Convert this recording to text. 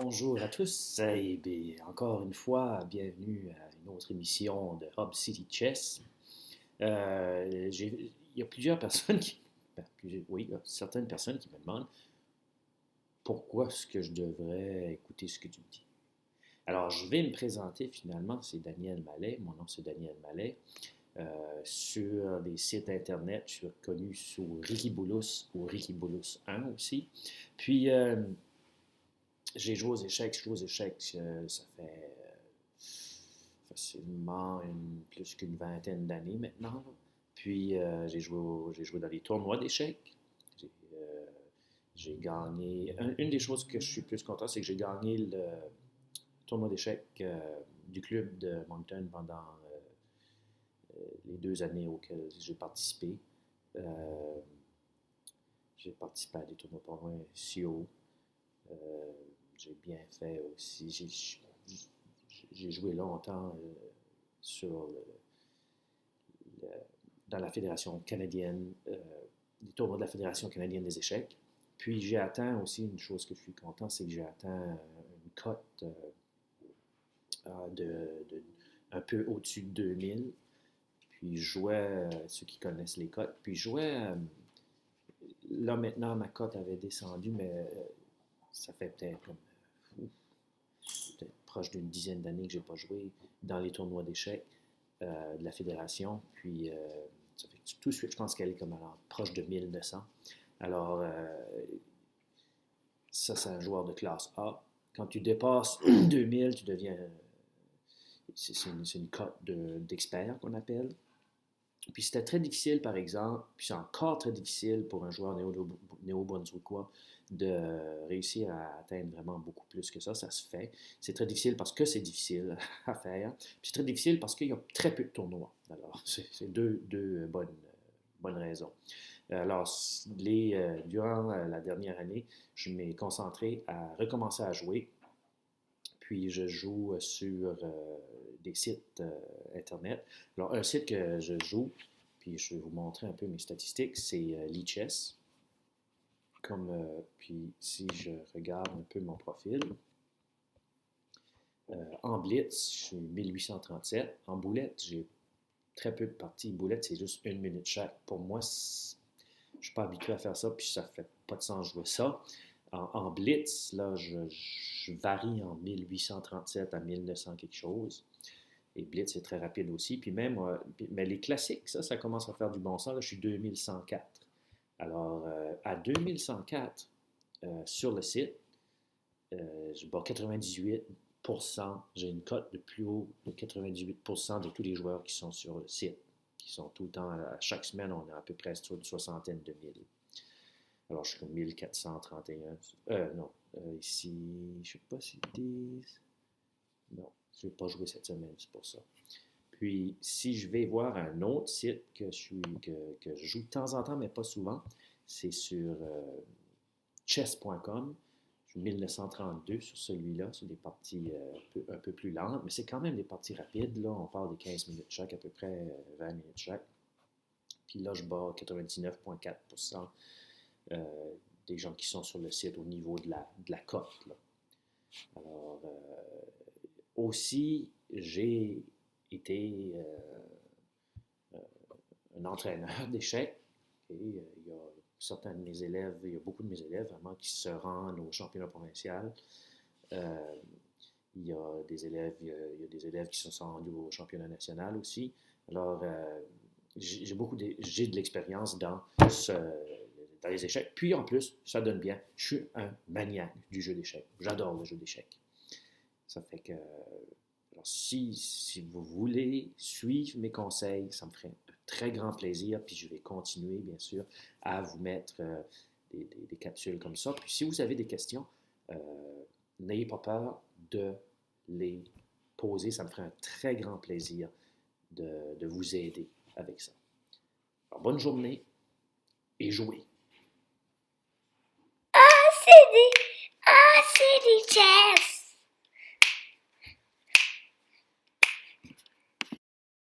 Bonjour à tous et bien, encore une fois, bienvenue à une autre émission de Hub City Chess. Il y a plusieurs personnes oui, il y a certaines personnes qui me demandent pourquoi est-ce que je devrais écouter ce que tu me dis. Alors, je vais me présenter finalement, c'est Daniel Mallet, mon nom c'est Daniel Mallet. Sur les sites internet, je suis connu sous Ricky Boulous ou Ricky Boulous 1 aussi. Puis, j'ai joué aux échecs, ça fait facilement plus qu'une vingtaine d'années maintenant. Puis j'ai joué dans les tournois d'échecs. J'ai j'ai gagné. Une des choses que je suis plus content, c'est que j'ai gagné le tournoi d'échecs du club de Moncton pendant les 2 années auxquelles j'ai participé. Euh, j'ai participé à des tournois CO. Euh, j'ai bien fait aussi. J'ai joué longtemps sur le- dans la Fédération canadienne, les tournois de la Fédération canadienne des échecs. Puis j'ai atteint aussi une chose que je suis content, c'est que j'ai atteint une cote de un peu au-dessus de 2000. Puis je jouais, ceux qui connaissent les cotes, puis je jouais, là maintenant ma cote avait descendu, mais ça fait peut-être comme peut-être proche d'une dizaine d'années que je n'ai pas joué dans les tournois d'échecs de la fédération. Puis, ça fait tout de suite, je pense qu'elle est comme proche de 1900. Alors, ça, c'est un joueur de classe A. Quand tu dépasses 2000, tu deviens. C'est une cote d'expert qu'on appelle. Puis c'était très difficile, par exemple, puis c'est encore très difficile pour un joueur néo-brunswickois de réussir à atteindre vraiment beaucoup plus que ça. Ça se fait. C'est très difficile parce que c'est difficile à faire. Puis c'est très difficile parce qu'il y a très peu de tournois. Alors, c'est deux bonnes raisons. Alors, durant la dernière année, je m'ai concentré à recommencer à jouer. Puis je joue sur des sites Internet. Alors, un site que je joue, puis je vais vous montrer un peu mes statistiques, c'est Lichess. Puis si je regarde un peu mon profil, en blitz, je suis 1837. En boulette, j'ai très peu de parties. Boulette, c'est juste 1 minute chaque. Pour moi, je ne suis pas habitué à faire ça, puis ça fait pas de sens de jouer ça. En blitz, là, je varie en 1837 à 1900 quelque chose. Et blitz, c'est très rapide aussi. Puis même, mais les classiques, ça commence à faire du bon sens. Là, je suis 2104. Alors, à 2104, sur le site, je bats 98%. J'ai une cote de plus haut de 98% de tous les joueurs qui sont sur le site, qui sont tout le temps, à chaque semaine, on est à peu près sur une soixantaine de mille. Alors, je suis comme 1431. Non. Ici, je ne sais pas si 10. Non, je ne vais pas jouer cette semaine, c'est pour ça. Puis, si je vais voir un autre site que je joue de temps en temps, mais pas souvent, c'est sur chess.com. Je suis 1932 sur celui-là. C'est des parties un peu plus lentes, mais c'est quand même des parties rapides. Là, on parle de 15 minutes chaque, à peu près 20 minutes chaque. Puis là, je bats 99,4% des gens qui sont sur le site au niveau de la cote. Là. Alors, aussi, j'ai été un entraîneur d'échecs. Et il y a certains de mes élèves, il y a beaucoup de mes élèves vraiment qui se rendent au championnat provincial. Euh, il y a des élèves qui se sont rendus au championnat national aussi. Alors, j'ai de l'expérience dans les échecs. Puis en plus, ça donne bien. Je suis un maniaque du jeu d'échecs. J'adore le jeu d'échecs. Ça fait que, alors si vous voulez suivre mes conseils, ça me ferait un très grand plaisir. Puis je vais continuer, bien sûr, à vous mettre des capsules comme ça. Puis si vous avez des questions, euh, n'ayez pas peur de les poser. Ça me ferait un très grand plaisir de vous aider avec ça. Alors, bonne journée et jouez. Ah, c'est des chess.